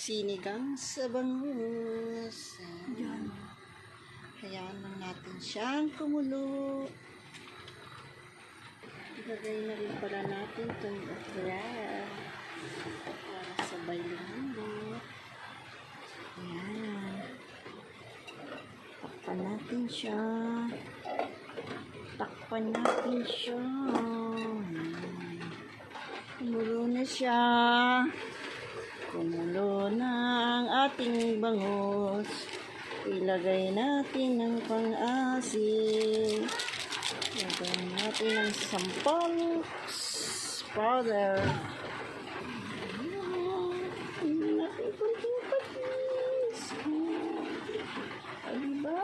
sinigang sa bangus. Ayan. Hayaan lang natin siyang kumulo. Ilagay na rin pala natin itong okra para sabay lumambot. Ayan. Takpan natin siya. Takpan natin siya. Kumulo na siya. Kumulo na ang ating bangus. Ilagay natin ang pang-asin. Ilagay natin ang sampalok powder. Hindi natin kunting patis. Diba?